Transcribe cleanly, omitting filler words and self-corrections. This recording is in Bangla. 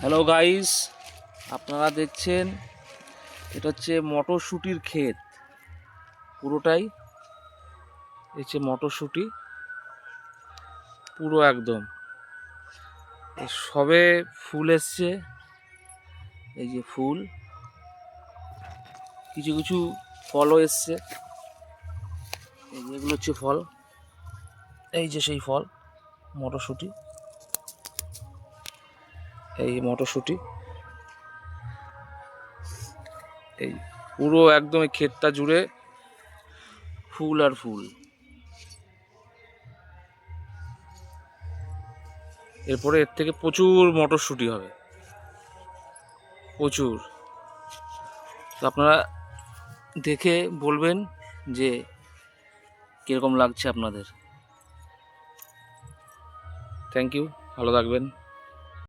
হ্যালো গাইস, আপনারা দেখছেন এটা হচ্ছে মটরশুঁটির ক্ষেত। পুরোটাই হচ্ছে মটরশুঁটি, পুরো একদম সবে ফুল এসছে। এই যে ফুল, কিছু কিছু ফলও এসছে। এই যেগুলো হচ্ছে ফল, এই যে সেই ফল মটরশুঁটি। এই মটরশুঁটি, এই পুরো একদম এই ক্ষেতটা জুড়ে ফুল আর ফুল। এরপরে এর থেকে প্রচুর মটরশুঁটি হবে, প্রচুর। তো আপনারা দেখে বলবেন যে কীরকম লাগছে আপনাদের। থ্যাংক ইউ, ভালো থাকবেন।